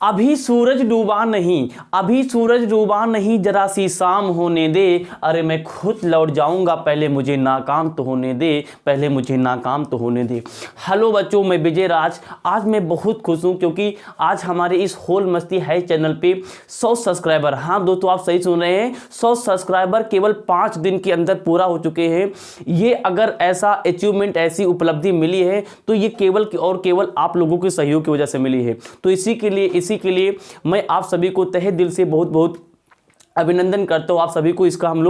अभी सूरज डूबा नहीं, अभी सूरज डूबा नहीं, जरा सी शाम होने दे, अरे मैं खुद लौट जाऊंगा, पहले मुझे नाकाम तो होने दे, पहले मुझे नाकाम तो होने दे। हेलो बच्चों, मैं विजय राज। आज मैं बहुत खुश हूं क्योंकि आज हमारे इस होल मस्ती है चैनल पे 100 सब्सक्राइबर, हाँ दोस्तों आप सही सुन रहे हैं, 100 सब्सक्राइबर केवल 5 दिन के अंदर पूरा हो चुके हैं। ये अगर ऐसा अचीवमेंट, ऐसी उपलब्धि मिली है तो ये केवल और केवल आप लोगों के सहयोग की वजह से मिली है। तो इसी के लिए मैं आप सभी को तहे दिल से बहुत बहुत अभिनंदन करता हूँ। आप सभी को इसका हम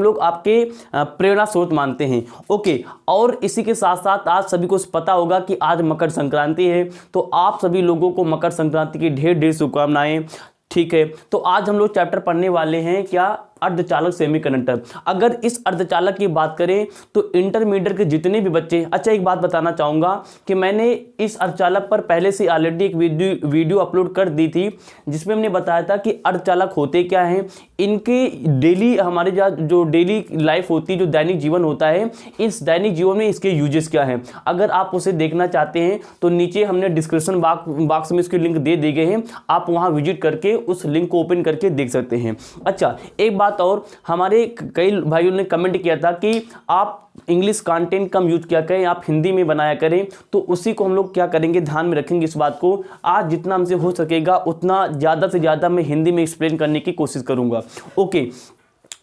लोग आपके प्रेरणा स्रोत मानते हैं। ओके, और इसी के साथ साथ आज सभी को पता होगा कि आज मकर संक्रांति है, तो आप सभी लोगों को मकर संक्रांति की ढेर ढेर शुभकामनाएं। ठीक है, तो आज हम लोग चैप्टर पढ़ने वाले हैं क्या, अर्धचालक सेमीकंडक्टर। अगर इस अर्धचालक की बात करें तो इंटरमीडिएट के जितने भी बच्चे, अच्छा एक बात बताना चाहूँगा कि मैंने इस अर्धचालक पर पहले से ऑलरेडी एक वीडियो अपलोड कर दी थी जिसमें हमने बताया था कि अर्धचालक होते क्या हैं, इनके डेली हमारे जो डेली लाइफ होती है, जो दैनिक जीवन होता है, इस दैनिक जीवन में इसके यूजेस क्या हैं। अगर आप उसे देखना चाहते हैं तो नीचे हमने डिस्क्रिप्शन बॉक्स में इसके लिंक दे दिए गए हैं, आप वहाँ विजिट करके उस लिंक को ओपन करके देख सकते हैं। अच्छा एक बात और, हमारे कई भाइयों ने कमेंट किया था कि आप इंग्लिश कंटेंट कम यूज किया करें, आप हिंदी में बनाया करें, तो उसी को हम लोग क्या करेंगे, ध्यान में रखेंगे इस बात को। आज जितना हमसे हो सकेगा उतना ज़्यादा से ज़्यादा मैं हिंदी में एक्सप्लेन करने की कोशिश करूँगा। ओके,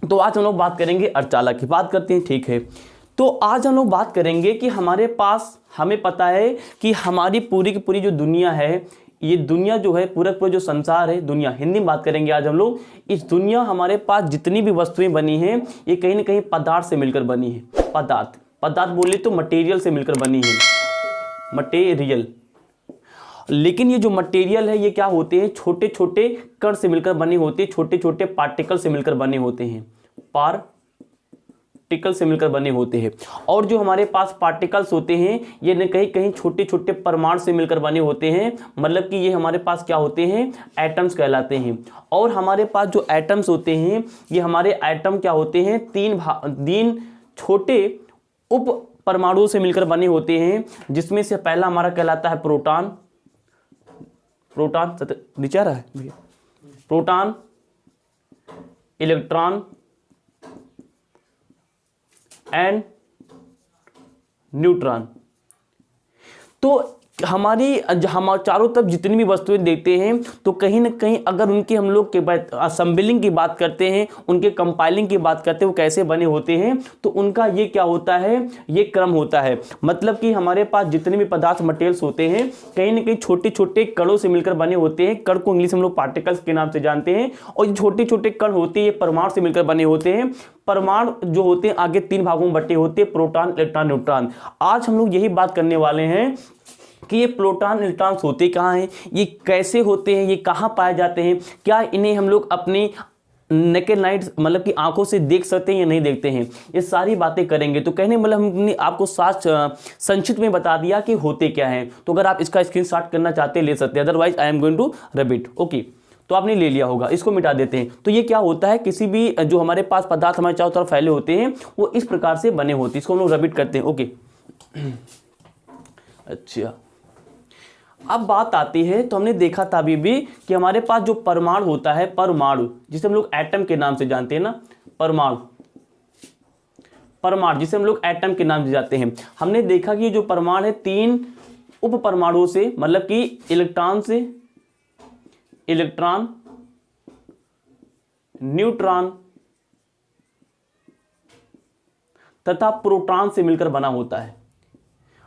तो आज हम लोग बात करेंगे अर्धचालक की, बात करते हैं। ठीक है, तो आज हम लोग बात करेंगे कि हमारे पास, हमें पता है कि हमारी पूरी की पूरी जो दुनिया है, ये दुनिया जो है, पूरा जो संसार है, दुनिया हिंदी में बात करेंगे आज हम लोग। इस दुनिया, हमारे पास जितनी भी वस्तुएं बनी हैं ये कहीं ना कहीं पदार्थ से मिलकर बनी है। पदार्थ बोले तो मटेरियल से मिलकर बनी है, मटेरियल। लेकिन ये जो मटेरियल है ये क्या होते हैं, छोटे छोटे कण से मिलकर बने होते हैं, छोटे छोटे पार्टिकल से मिलकर बने होते हैं, पार्टिकल से मिलकर बने होते हैं। और जो हमारे पास पार्टिकल्स होते हैं ये न कहीं कहीं छोटे छोटे परमाणु से मिलकर बने होते हैं, मतलब कि ये हमारे पास क्या होते हैं, एटम्स कहलाते हैं। और हमारे पास जो एटम्स होते हैं ये हमारे एटम क्या होते हैं, तीन छोटे उप परमाणुओं से मिलकर बने होते हैं, जिसमें से पहला हमारा कहलाता है प्रोटॉन, नीचे आ रहा है भैया, प्रोटॉन, इलेक्ट्रॉन एंड न्यूट्रॉन। तो हम चारों तरफ जितनी भी वस्तुएं देखते हैं तो कहीं ना कहीं अगर उनकी हम लोग के असेंबलिंग की बात करते हैं, उनके कंपाइलिंग की बात करते हैं, वो कैसे बने होते हैं, तो उनका ये क्या होता है, ये क्रम होता है। मतलब कि हमारे पास जितने भी पदार्थ मटेरियल्स होते हैं कहीं ना कहीं छोटे छोटे कणों से मिलकर बने होते हैं। कण को इंग्लिश में हम लोग पार्टिकल्स के नाम से जानते हैं, और ये छोटे छोटे कण होते हैं ये परमाणु से मिलकर बने होते हैं। परमाणु जो होते हैं आगे 3 भागों में बटे होते हैं, प्रोटॉन, इलेक्ट्रॉन, न्यूट्रॉन। आज हम लोग यही बात करने वाले हैं कि ये प्रोटॉन इलेक्ट्रॉन्स होते कहाँ हैं, ये कैसे होते हैं, ये कहाँ पाए जाते हैं, क्या इन्हें हम लोग अपनी नेकेड नाइट मतलब कि आंखों से देख सकते हैं या नहीं देखते हैं, ये सारी बातें करेंगे। तो कहने मतलब हमने आपको संक्षिप्त में बता दिया कि होते क्या हैं। तो अगर आप इसका स्क्रीनशॉट करना चाहते हैं ले सकते हैं, otherwise I am going to rub it. Okay, तो आपने ले लिया होगा, इसको मिटा देते हैं। तो ये क्या होता है, किसी भी जो हमारे पास पदार्थ हमारे चारों तरफ फैले होते हैं वो इस प्रकार से बने होते हैं, इसको हम लोग रब इट करते हैं। ओके, अच्छा अब बात आती है, तो हमने देखा था अभी भी कि हमारे पास जो परमाणु होता है, परमाणु जिसे हम लोग एटम के नाम से जानते हैं ना, परमाणु जिसे हम लोग एटम के नाम से जानते हैं। हमने देखा कि जो परमाणु है 3 उप परमाणुओं से, मतलब कि इलेक्ट्रॉन, न्यूट्रॉन तथा प्रोटॉन से मिलकर बना होता है।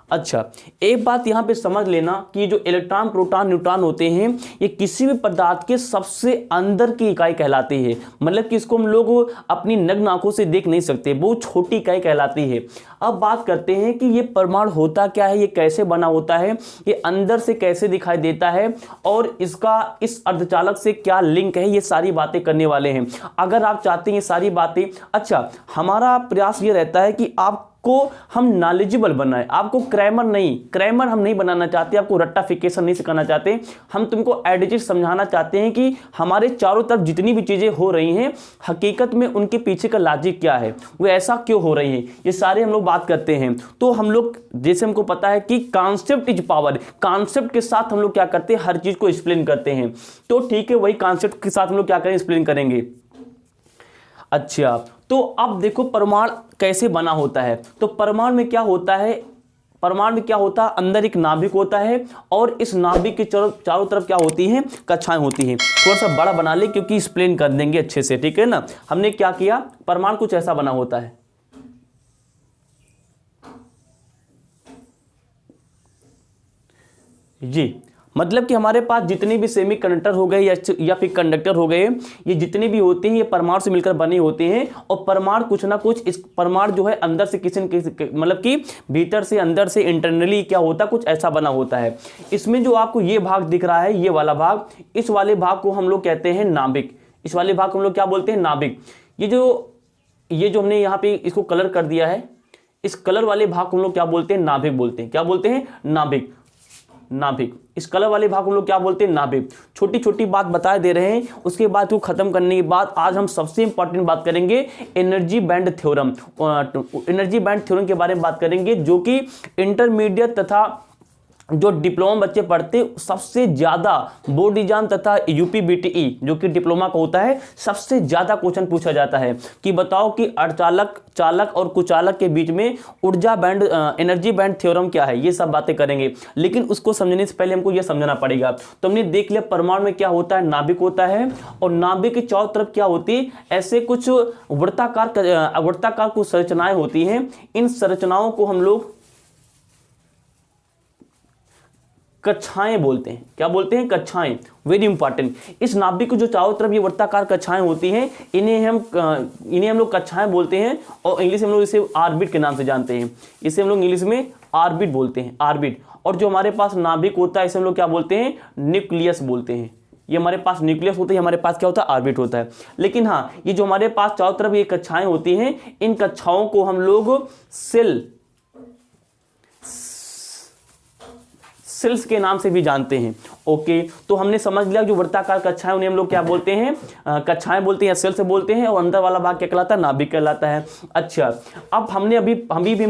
अच्छा एक बात यहां पे समझ लेना कि जो इलेक्ट्रॉन, प्रोटॉन, न्यूट्रॉन होते हैं ये किसी भी पदार्थ के सबसे अंदर की इकाई कहलाती है। मतलब कि इसको हम लोग अपनी नग्न आंखों से देख नहीं सकते, बहुत छोटी इकाई कहलाती है। अब बात करते हैं कि ये परमाणु होता क्या है, ये कैसे बना होता है, ये अंदर से कैसे दिखाई देता है, और इसका इस अर्धचालक से क्या लिंक है, ये सारी बातें करने वाले हैं। अगर आप चाहते हैं ये सारी बातें, अच्छा हमारा प्रयास ये रहता है कि आप आपको हम नॉलेजेबल बनाए, आपको क्रैमर हम नहीं बनाना चाहते, आपको रट्टाफिकेशन नहीं सिखाना चाहते। हम तुमको एडिटिव समझाना चाहते हैं कि हमारे चारों तरफ जितनी भी चीज़ें हो रही हैं हकीकत में उनके पीछे का लॉजिक क्या है, वो ऐसा क्यों हो रही है, ये सारे हम लोग बात करते हैं। तो हम लोग जैसे हमको पता है कि कॉन्सेप्ट इज पावर, कॉन्सेप्ट के साथ हम लोग क्या करते हैं, हर चीज़ को एक्सप्लेन करते हैं। तो ठीक है, वही कॉन्सेप्ट के साथ हम लोग क्या करें, एक्सप्लेन करेंगे। अच्छा, तो अब देखो परमाणु कैसे बना होता है। तो परमाणु में क्या होता है, अंदर एक नाभिक होता है और इस नाभिक के चारों तरफ क्या होती हैं, कक्षाएं होती हैं। थोड़ा सा बड़ा बना ले क्योंकि एक्सप्लेन कर देंगे अच्छे से, ठीक है ना। हमने क्या किया, परमाणु कुछ ऐसा बना होता है। जी, मतलब कि हमारे पास जितने भी सेमी कंडक्टर हो गए या फिर कंडक्टर हो गए, ये जितने भी होते हैं ये परमाणु से मिलकर बने होते हैं। और परमाणु कुछ ना कुछ, इस परमाणु जो है अंदर से किसी मतलब कि भीतर से अंदर से इंटरनली क्या होता है, कुछ ऐसा बना होता है। इसमें जो आपको ये भाग दिख रहा है, ये वाला भाग, इस वाले भाग को हम लोग कहते हैं नाभिक। इस वाले भाग को हम लोग क्या बोलते हैं, नाभिक। ये जो हमने यहाँ पे इसको कलर कर दिया है, इस कलर वाले भाग को हम लोग क्या बोलते हैं, नाभिक बोलते हैं। क्या बोलते हैं, नाभिक। इस कलर वाले भाग को हम लोग क्या बोलते हैं, नाभिक। छोटी छोटी बात बता दे रहे हैं, उसके बाद को खत्म करने के बाद आज हम सबसे इंपॉर्टेंट बात करेंगे energy band theorem. Energy band theorem के बारे में बात करेंगे, जो कि इंटरमीडिएट तथा जो डिप्लोमा बच्चे पढ़ते सबसे ज्यादा बोर्ड एग्जाम तथा यूपीबीटीई जो कि डिप्लोमा का होता है, सबसे ज्यादा क्वेश्चन पूछा जाता है कि बताओ कि अर्धचालक, चालक और कुचालक के बीच में ऊर्जा बैंड, एनर्जी बैंड थ्योरम क्या है। ये सब बातें करेंगे, लेकिन उसको समझने से पहले हमको ये समझना पड़ेगा। तो हमने देख लिया परमाणु में क्या होता है, नाभिक होता है, और नाभिक के चारों तरफ क्या होती है, ऐसे कुछ वृत्ताकार कुछ संरचनाएं होती हैं। इन संरचनाओं को हम लोग कक्षाएं बोलते हैं। क्या बोलते हैं, कक्षाएं। Very important. इस नाभिक को जो चारों तरफ ये वृत्ताकार कक्षाएं होती हैं, इन्हें हम लोग कक्षाएं बोलते हैं, और इंग्लिश में हम लोग इसे ऑर्बिट के नाम से जानते हैं। इसे हम लोग इंग्लिश में ऑर्बिट बोलते हैं, ऑर्बिट। और जो हमारे पास नाभिक होता है, इसे हम लोग क्या बोलते हैं, न्यूक्लियस बोलते हैं। ये हमारे पास न्यूक्लियस होता है, हमारे पास क्या होता है, ऑर्बिट होता है। लेकिन हाँ, ये जो हमारे पास चारों तरफ ये कक्षाएं होती हैं, इन कक्षाओं को हम लोग सेल्स के नाम से भी जानते हैं। ओके, तो हमने समझ लिया जो वृत्ताकार कक्षाएं उन्हें हम लोग क्या बोलते हैं, कक्षाएं बोलते हैं, सेल्स बोलते हैं, और अंदर वाला भाग क्या कहलाता है, नाभिक कहलाता है। अच्छा, अब हमने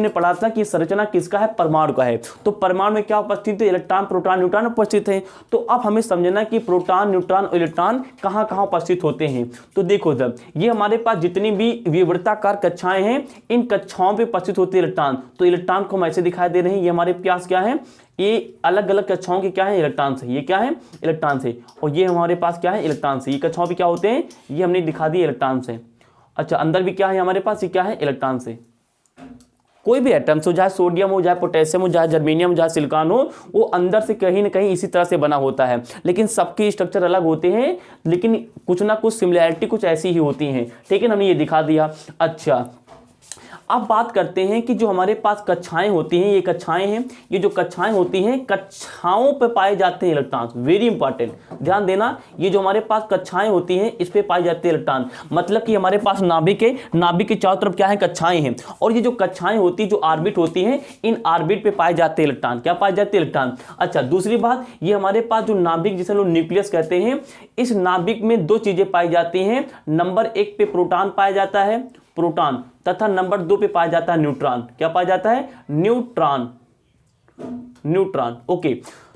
पढ़ा था कि संरचना किसका है, परमाणु का है। तो परमाणु में क्या उपस्थित है, इलेक्ट्रॉन, प्रोटॉन, न्यूट्रॉन उपस्थित है। तो अब हमें समझना कि प्रोटॉन, न्यूट्रॉन और इलेक्ट्रॉन कहाँ कहाँ उपस्थित होते हैं। तो देखो जब ये हमारे पास जितनी भी वृत्ताकार कक्षाएं हैं, इन कक्षाओं पर उपस्थित होते हैं इलेक्ट्रॉन। तो इलेक्ट्रॉन को हम ऐसे दिखाई दे रहे हैं, ये हमारे पास क्या है, ये अलग अलग कक्षाओं के क्या है, इलेक्ट्रॉन से। ये क्या है, इलेक्ट्रॉन से। और ये हमारे पास क्या है, इलेक्ट्रॉन से। ये कक्षाओं पे क्या होते हैं, ये हमने दिखा दिए इलेक्ट्रॉन से। अच्छा, अंदर भी क्या है हमारे पास, ये क्या है, इलेक्ट्रॉन से। कोई भी एटम्स हो, चाहे सोडियम हो, चाहे पोटेशियम हो, चाहे जर्मेनियम, चाहे सिलिकॉन हो, वो अंदर से कहीं ना कहीं इसी तरह से बना होता है। लेकिन सबके स्ट्रक्चर अलग होते हैं, लेकिन कुछ ना कुछ सिमिलैरिटी कुछ ऐसी ही होती हैं। ठीक है, हमने ये दिखा दिया। अच्छा, अब बात करते हैं कि जो हमारे पास कक्षाएं होती हैं, ये कक्षाएं हैं, ये जो कक्षाएं होती हैं, कक्षाओं पे पाए जाते हैं इलेक्ट्रॉन। वेरी इंपॉर्टेंट, ध्यान देना, ये जो हमारे पास कक्षाएं होती हैं, इस पे पाए जाते हैं इलेक्ट्रॉन। मतलब कि हमारे पास नाभिक है, नाभिक के चारों तरफ क्या है, कक्षाएं हैं, और ये जो कक्षाएं होती है, जो ऑर्बिट होती हैं, इन ऑर्बिट पे पाए जाते हैं इलेक्ट्रॉन। क्या पाए जाते हैं, इलेक्ट्रॉन। अच्छा, दूसरी बात, ये हमारे पास जो नाभिक जिसे लोग न्यूक्लियस कहते हैं, इस नाभिक में दो चीजें पाई जाती हैं। नंबर 1 पे प्रोटॉन पाया जाता है, प्रोटॉन, तथा नंबर 2 पे पाया जाता है न्यूट्रॉन। क्या पाया जाता है, न्यूट्रॉन। ओके,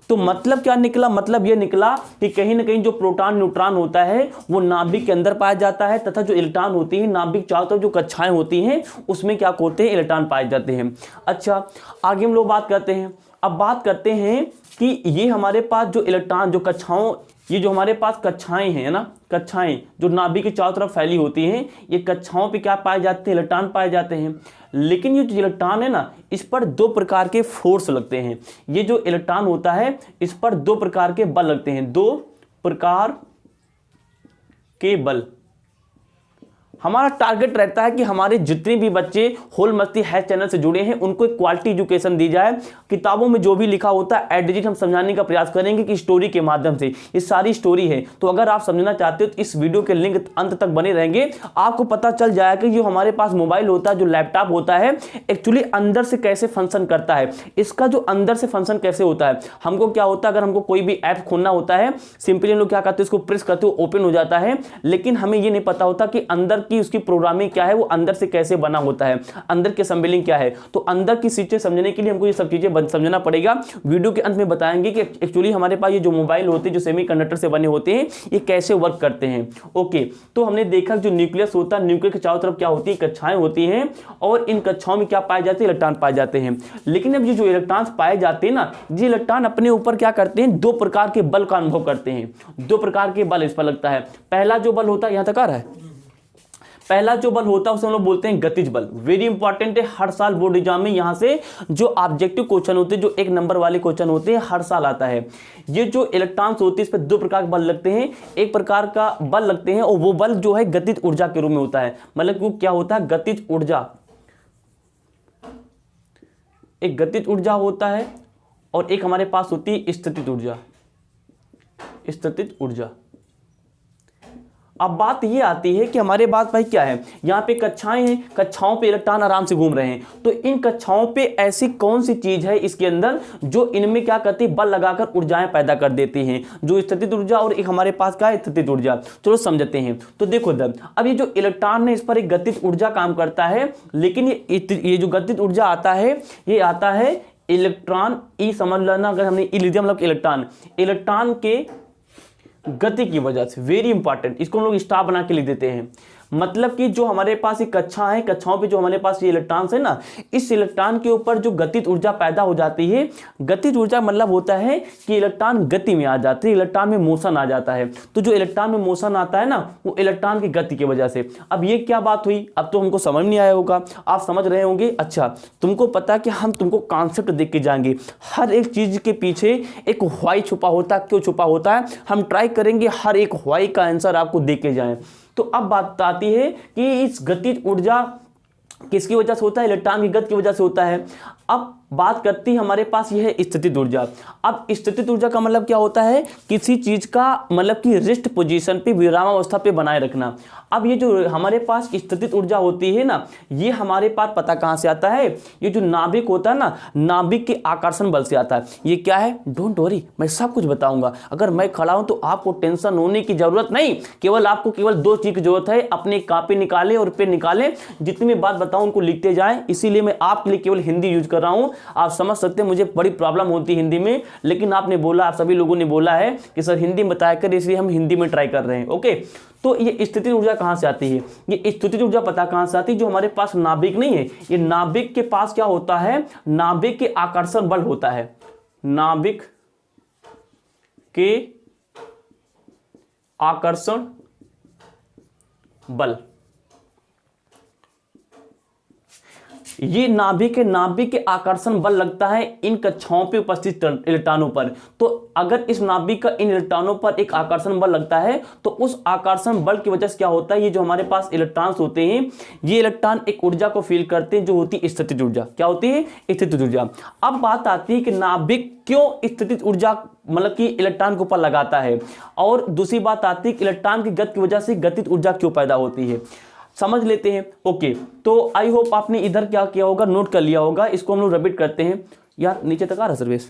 तो मतलब क्या निकला, मतलब ये निकला कि कहीं ना कहीं जो प्रोटॉन, न्यूट्रॉन होता है वो नाभिक के अंदर पाया जाता है, तथा जो इलेक्ट्रॉन होती है, नाभिक चारों तरफ जो कक्षाएं होती हैं उसमें क्या होते हैं, इलेक्ट्रॉन पाए जाते हैं। अच्छा, आगे हम लोग बात करते हैं। अब बात करते हैं कि ये हमारे पास जो इलेक्ट्रॉन, जो कक्षाओं, ये जो हमारे पास कक्षाएं हैं ना, कक्षाएं जो नाभिक के चारों तरफ फैली होती हैं, ये कक्षाओं पे क्या पाए जाते हैं, इलेक्ट्रॉन पाए जाते हैं। लेकिन ये जो इलेक्ट्रॉन है ना, इस पर 2 प्रकार के फोर्स लगते हैं। ये जो इलेक्ट्रॉन होता है, इस पर 2 प्रकार के बल लगते हैं, 2 प्रकार के बल। हमारा टारगेट रहता है कि हमारे जितने भी बच्चे होल मस्ती हैश चैनल से जुड़े हैं उनको एक क्वालिटी एजुकेशन दी जाए। किताबों में जो भी लिखा होता है एट डिजिट हम समझाने का प्रयास करेंगे कि स्टोरी के माध्यम से। ये सारी स्टोरी है, तो अगर आप समझना चाहते हो तो इस वीडियो के लिंक अंत तक बने रहेंगे। आपको पता चल जाएगा कि जो हमारे पास मोबाइल होता है, जो लैपटॉप होता है, एक्चुअली अंदर से कैसे फंक्शन करता है, इसका जो अंदर से फंक्शन कैसे होता है। हमको क्या होता है, अगर हमको कोई भी ऐप खोलना होता है, सिंपली हम लोग क्या करते हैं, उसको प्रेस करते हो ओपन हो जाता है, लेकिन हमें ये नहीं पता होता कि अंदर की उसकी प्रोग्रामिंग क्या है, वो अंदर से कैसे बना होता है, अंदर की असेंबलिंग क्या है। तो अंदर की चीजें समझने के लिए हमको ये सब चीजें समझना पड़ेगा। वीडियो के अंत में बताएंगे कि एक्चुअली हमारे पास ये जो मोबाइल होते हैं, जो सेमीकंडक्टर से बने होते हैं, ये कैसे वर्क करते हैं। ओके, तो हमने देखा जो न्यूक्लियस होता है, न्यूक्लियस के चारों तरफ क्या होती है, कक्षाएं होती हैं, और इन कक्षाओं में क्या पाए जाते हैं, इलेक्ट्रॉन पाए जाते हैं। लेकिन अब ये जो इलेक्ट्रॉन्स पाए जाते हैं ना, ये इलेक्ट्रॉन अपने ऊपर क्या करते हैं, दो प्रकार के बल का अनुभव करते हैं। दो प्रकार के बल इस पर लगता है। पहला जो बल होता है, यहां तक आ रहा है, पहला जो बल होता है उसे हम लोग बोलते हैं गतिज बल। वेरी इंपॉर्टेंट है, हर साल बोर्ड एग्जाम में यहां से जो ऑब्जेक्टिव क्वेश्चन होते हैं, जो एक नंबर वाले क्वेश्चन होते हैं, हर साल आता है। ये जो इलेक्ट्रॉन्स होते हैं, इस पर दो प्रकार के बल लगते हैं। एक प्रकार का बल लगते हैं और वो बल जो है गतिज ऊर्जा के रूप में होता है। मतलब वो क्या होता है, गतिज ऊर्जा, एक गतिज ऊर्जा होता है और एक हमारे पास होती है स्थितिज ऊर्जा। स्थितिज ऊर्जा। अब बात ये आती है कि हमारे पास भाई क्या है, यहाँ पे कक्षाएं हैं, कक्षाओं पे इलेक्ट्रॉन आराम से घूम रहे हैं, तो इन कक्षाओं पे ऐसी कौन सी चीज है इसके अंदर जो इनमें क्या करती है, बल लगाकर ऊर्जाएं पैदा कर देती हैं, जो स्थितिज ऊर्जा और एक हमारे पास क्या है, स्थितिज ऊर्जा। चलो समझते हैं। तो देखो अब ये जो इलेक्ट्रॉन है, इस पर एक गतिज ऊर्जा काम करता है, लेकिन ये जो गतिज ऊर्जा आता है, ये आता है इलेक्ट्रॉन, ई समझ लेना, अगर हमने ई लिया मतलब इलेक्ट्रॉन के गति की वजह से। वेरी इंपॉर्टेंट, इसको हम लोग स्टार बना के लिख देते हैं। मतलब कि जो हमारे पास एक कक्षा है, कक्षाओं पे जो हमारे पास ये इलेक्ट्रॉन्स है ना, इस इलेक्ट्रॉन के ऊपर जो गतिज ऊर्जा पैदा हो जाती है, गतिज ऊर्जा मतलब होता है कि इलेक्ट्रॉन गति में आ जाते हैं, इलेक्ट्रॉन में मोशन आ जाता है। तो जो इलेक्ट्रॉन में मोशन आता है ना, वो इलेक्ट्रॉन की गति की वजह से। अब ये क्या बात हुई, अब तो हमको समझ नहीं आया होगा, आप समझ रहे होंगे। अच्छा, तुमको पता है कि हम तुमको कॉन्सेप्ट देख के जाएंगे, हर एक चीज के पीछे एक व्हाई छुपा होता है, क्यों छुपा होता है, हम ट्राई करेंगे हर एक व्हाई का आंसर आपको देख के जाएं। तो अब बात आती है कि इस गतिज ऊर्जा किसकी वजह से होता है, इलेक्ट्रॉन की गति की वजह से होता है। अब बात करती है हमारे पास यह है स्थितिज ऊर्जा। अब स्थितिज ऊर्जा का मतलब क्या होता है, किसी चीज का मतलब कि रेस्ट पोजीशन पे, विरामावस्था पे बनाए रखना। अब ये जो हमारे पास स्थितिज ऊर्जा होती है ना, ये हमारे पास पता कहां से आता है, ये जो नाभिक होता है ना, नाभिक के आकर्षण बल से आता है। ये क्या है, डोंट वरी, मैं सब कुछ बताऊंगा। अगर मैं खड़ा हूं तो आपको टेंशन होने की जरूरत नहीं, केवल आपको केवल दो चीज की जरूरत है, अपनी कॉपी निकालें और पेन निकालें, जितनी मैं बात बताऊं उनको लिखते जाएं। इसीलिए मैं आपके लिए केवल हिंदी यूज कर रहा हूं। आप समझ सकते हैं, मुझे बड़ी प्रॉब्लम होती है हिंदी में, लेकिन आपने बोला, आप सभी लोगों ने बोला है कि सर हिंदी में बताया कर, इसलिए हम हिंदी में ट्राई कर रहे हैं। ओके, तो ये स्थितिज ऊर्जा कहां से आती है, ये स्थितिज ऊर्जा पता कहां से आती है, जो हमारे पास नाभिक नहीं है, ये नाभिक के पास क्या होता है, नाभिक के आकर्षण बल होता है, नाभिक के आकर्षण बल। ये नाभिक के आकर्षण बल लगता है इन कक्षाओं पे उपस्थित इलेक्ट्रॉनों पर। तो अगर इस नाभिक का इन इलेक्ट्रॉनों पर एक आकर्षण बल लगता है, तो उस आकर्षण बल की वजह से क्या होता है, ये जो हमारे पास इलेक्ट्रॉन्स होते हैं, ये इलेक्ट्रॉन एक ऊर्जा को फील करते हैं, जो होती है स्थितिज ऊर्जा। क्या होती है, स्थितिज ऊर्जा। अब बात आती है कि नाभिक क्यों स्थितिज ऊर्जा मतलब कि इलेक्ट्रॉन के ऊपर लगाता है, और दूसरी बात आती है कि इलेक्ट्रॉन की गति की वजह से गतिज ऊर्जा क्यों पैदा होती है, समझ लेते हैं। ओके, तो आई होप आपने इधर क्या किया होगा, नोट कर लिया होगा। इसको हम लोग रिपीट करते हैं। यार नीचे तक आ रहा सर्विस,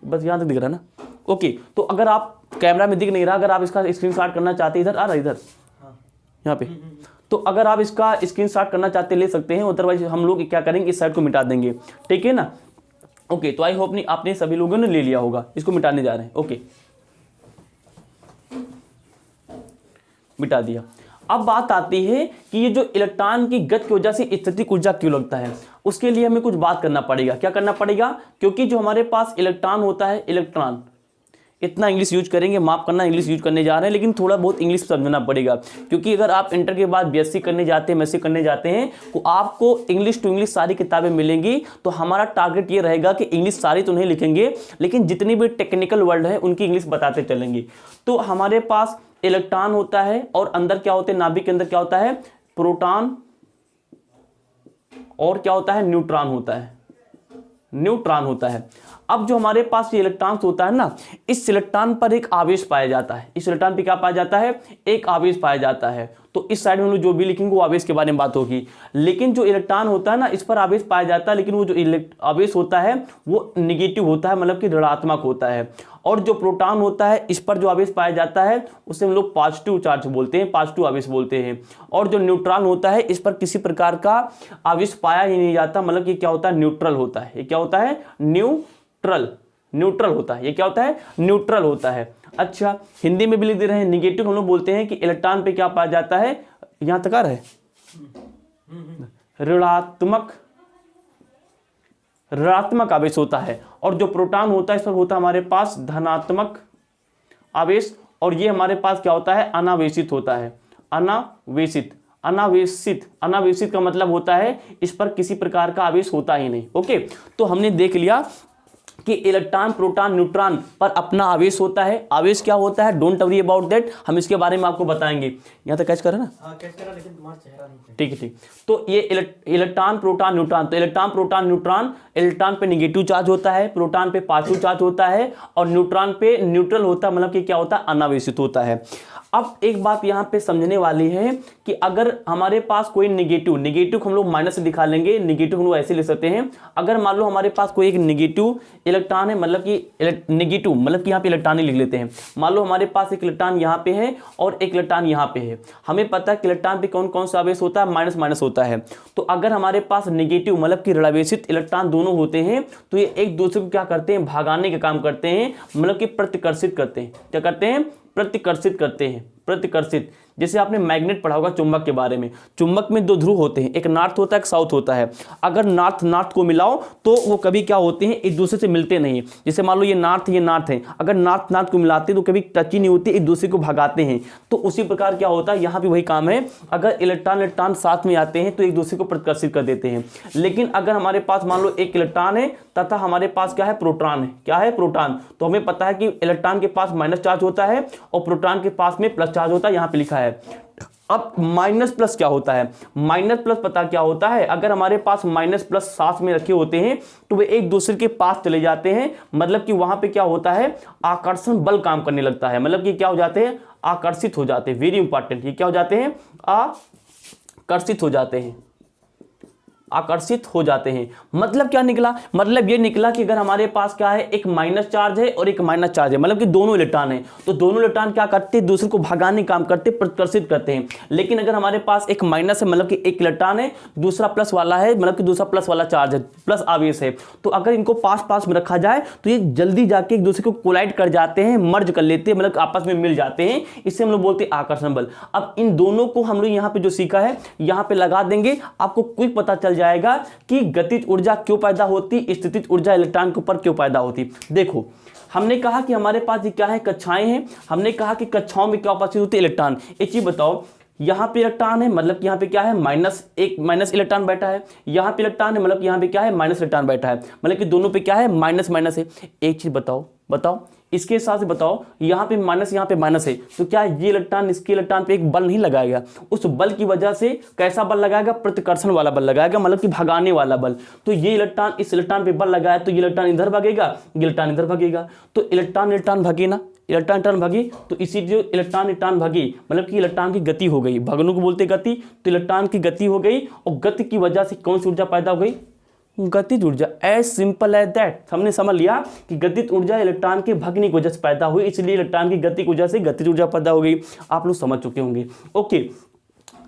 बस यहाँ तक दिख रहा है ना। ओके, तो अगर आप कैमरा में दिख नहीं रहा, अगर आप इसका स्क्रीनशॉट करना चाहते, इधर आ रहा है, इधर यहाँ पे, तो अगर आप इसका स्क्रीनशॉट करना चाहते ले सकते हैं, अदरवाइज हम लोग क्या करेंगे, इस साइड को मिटा देंगे, ठीक है ना। ओके, तो आई होप नहीं आपने सभी लोगों ने ले लिया होगा, इसको मिटाने जा रहे हैं। ओके, मिटा दिया। अब बात आती है कि ये जो इलेक्ट्रॉन की गति की वजह से स्थितिज ऊर्जा क्यों लगता है, उसके लिए हमें कुछ बात करना पड़ेगा। क्या करना पड़ेगा, क्योंकि जो हमारे पास इलेक्ट्रॉन होता है, इलेक्ट्रॉन, इतना इंग्लिश यूज करेंगे, माफ करना इंग्लिश यूज करने जा रहे हैं, लेकिन थोड़ा बहुत इंग्लिश समझना पड़ेगा, क्योंकि अगर आप इंटर के बाद बीएससी करने जाते हैं, एमएससी करने जाते हैं, तो आपको इंग्लिश टू इंग्लिश सारी किताबें मिलेंगी। तो हमारा टारगेट ये रहेगा कि इंग्लिश सारी तो नहीं लिखेंगे, लेकिन जितनी भी टेक्निकल वर्ड है उनकी इंग्लिश बताते चलेंगे। तो हमारे पास इलेक्ट्रॉन होता है और अंदर क्या होते हैं, नाभिक के अंदर क्या होता है, प्रोटॉन और क्या होता है, न्यूट्रॉन होता है, न्यूट्रॉन होता है। अब जो हमारे पास ये इलेक्ट्रॉन होता है ना, इस इलेक्ट्रॉन पर एक आवेश पाया जाता है, इस इलेक्ट्रॉन पे क्या पाया जाता है, एक आवेश पाया जाता है। तो इस साइड में हम लोग जो भी लिखेंगे वो आवेश के बारे में बात होगी। लेकिन जो इलेक्ट्रॉन होता है ना, इस पर आवेश पाया जाता है, लेकिन वो जो आवेश होता है वो निगेटिव होता है, मतलब कि ऋणात्मक होता है। और जो प्रोटॉन होता है, इस पर जो आवेश पाया जाता है उसे हम लोग पॉजिटिव चार्ज बोलते हैं, पॉजिटिव आवेश बोलते हैं। और जो न्यूट्रॉन होता है, इस पर किसी प्रकार का आवेश पाया ही नहीं जाता, मतलब कि क्या होता है, न्यूट्रल होता है। ये क्या होता है, न्यूट्रल होता है। ये क्या होता है, न्यूट्रल होता है। अच्छा, हिंदी में भी लिख दे रहे हैं, निगेटिव हम लोग बोलते हैं कि इलेक्ट्रॉन पे क्या पाया जाता है, यहां तक आ रहा है, ऋणात्मक आवेश होता है। और जो प्रोटॉन होता है, इस पर होता है हमारे पास धनात्मक आवेश। और ये हमारे पास क्या होता है, अनावेशित होता है, अनावेशित का मतलब होता है इस पर किसी प्रकार का आवेश होता ही नहीं। ओके, तो हमने देख लिया कि इलेक्ट्रॉन, प्रोटॉन, न्यूट्रॉन पर अपना आवेश होता है। आवेश क्या होता है, डोंट वरी अबाउट दैट, हम इसके बारे में आपको बताएंगे। यहाँ तक कैच करा ना, कैच करा, लेकिन तुम्हारा चेहरा नहीं। ठीक है, ठीक। तो ये इलेक्ट्रॉन, प्रोटॉन, न्यूट्रॉन, तो इलेक्ट्रॉन, प्रोटॉन, न्यूट्रॉन, इलेक्ट्रॉन पे नेगेटिव चार्ज होता है, प्रोटॉन पे पॉजिटिव चार्ज होता है, और न्यूट्रॉन पे न्यूट्रल होता है, मतलब कि क्या होता है, अनावेशित होता है। अब एक बात यहाँ पे समझने वाली है कि अगर हमारे पास कोई निगेटिव हम लोग माइनस से दिखा लेंगे, निगेटिव हम लोग ऐसे ले सकते हैं। अगर मान लो हमारे पास कोई एक निगेटिव इलेक्ट्रॉन है, मतलब कि निगेटिव मतलब कि यहाँ पे इलेक्ट्रॉन ही लिख लेते हैं। मान लो हमारे पास एक इलेक्ट्रॉन यहाँ पे है और एक इलेक्ट्रॉन यहाँ पे है। हमें पता है कि इलेक्ट्रॉन पे कौन कौन सा आवेश होता है, माइनस माइनस होता है। तो अगर हमारे पास निगेटिव मतलब कि ऋणावेशित इलेक्ट्रॉन दोनों होते हैं, तो ये एक दूसरे को क्या करते हैं, भागाने का काम करते हैं, मतलब कि प्रतिकर्षित करते हैं। क्या करते हैं, प्रतिकर्षित करते हैं, प्रतिकर्षित। जैसे आपने मैग्नेट पढ़ा होगा, चुंबक के बारे में। चुंबक में दो ध्रुव होते हैं, एक नॉर्थ होता है, एक साउथ होता है। अगर नॉर्थ को मिलाओ तो वो कभी क्या होते हैं, एक दूसरे से मिलते नहीं। जैसे मान लो ये नॉर्थ है, अगर नॉर्थ को मिलाते तो कभी टच ही नहीं होती, एक दूसरे को भगाते हैं। तो उसी प्रकार क्या होता है, यहाँ भी वही काम है। अगर इलेक्ट्रॉन साथ में आते हैं तो एक दूसरे को प्रतिकर्षित कर देते हैं। लेकिन अगर हमारे पास मान लो एक इलेक्ट्रॉन है तथा हमारे पास क्या है, प्रोटॉन है। क्या है, प्रोटॉन। तो हमें पता है कि इलेक्ट्रॉन के पास माइनस चार्ज होता है और प्रोटॉन के पास में प्लस चार्ज होता है, यहाँ पे लिखा है। अब माइनस प्लस क्या होता है, माइनस प्लस पता क्या होता है, अगर हमारे पास माइनस प्लस साथ में रखे होते हैं तो वे एक दूसरे के पास चले जाते हैं। मतलब कि वहां पे क्या होता है, आकर्षण बल काम करने लगता है। मतलब कि क्या हो जाते हैं, आकर्षित हो जाते हैं। वेरी इंपॉर्टेंट, ये क्या हो जाते हैं, आकर्षित हो जाते हैं, आकर्षित हो जाते हैं। मतलब क्या निकला, मतलब ये निकला कि अगर हमारे पास क्या है, एक माइनस चार्ज है और एक माइनस चार्ज है, मतलब कि दोनों इलेक्ट्रॉन है, तो दोनों इलेक्ट्रॉन क्या करते हैं, दूसरे को भगाने काम करते, प्रतिकर्षित करते हैं। लेकिन अगर हमारे पास एक माइनस है, मतलब कि एक इलेक्ट्रॉन है, दूसरा प्लस वाला है, मतलब कि दूसरा प्लस वाला चार्ज है, प्लस आवेश है, तो अगर इनको पास में रखा जाए तो ये जल्दी जाके एक दूसरे को कोलाइड कर जाते हैं, मर्ज कर लेते हैं, मतलब आपस में मिल जाते हैं। इससे हम लोग बोलते हैं आकर्षण बल। अब इन दोनों को हम लोग यहाँ पे जो सीखा है यहाँ पे लगा देंगे, आपको क्विक पता चल जाएगा कि गतिज ऊर्जा क्यों पैदा होती, स्थितिज ऊर्जा इलेक्ट्रॉन के ऊपर क्यों पैदा होती। देखो, हमने कहा कि हमारे पास ये क्या है, कक्षाएं हैं। हमने कहा कि कक्षाओं में क्या उपस्थित होती है, इलेक्ट्रॉन। एक चीज बताओ, यहाँ पे इलेक्ट्रॉन है, मतलब कि यहाँ पे क्या है, माइनस इलेक्ट्रॉन बैठा है। यहाँ पे इलेक्ट्रॉन है, मतलब कि यहाँ पे क्या है, माइनस इलेक्ट्रॉन बैठा है। मतलब कि दोनों पे क्या है, माइनस माइनस है। एक चीज बताओ इसके हिसाब से बताओ, यहाँ पे माइनस है, तो क्या ये इलेक्ट्रॉन इसके इलेक्ट्रॉन पे एक बल नहीं लगाएगा? उस बल की वजह से कैसा बल लगाएगा, प्रतिकर्षण वाला बल लगाएगा, मतलब कि भगाने वाला बल। तो ये इलेक्ट्रॉन इस इलेक्ट्रॉन पे बल लगाया तो ये इलेक्ट्रॉन इधर भागेगा, ये इलेक्ट्रॉन इधर भागेगा। तो इलेक्ट्रॉन भागे ना, इलेक्ट्रॉन भागी, तो इसी जो इलेक्ट्रॉन भागी मतलब कि इलेक्ट्रॉन की गति हो गई, भगनों को बोलते गति। तो इलेक्ट्रॉन की गति हो गई और गति की वजह से कौन सी ऊर्जा पैदा हो गई, गतिज ऊर्जा। As simple as that. हमने समझ लिया कि गतिज ऊर्जा इलेक्ट्रॉन के भगने की वजह से पैदा हुई, इसलिए इलेक्ट्रॉन की गति की वजह से गतिज ऊर्जा पैदा हो गई। आप लोग समझ चुके होंगे। ओके,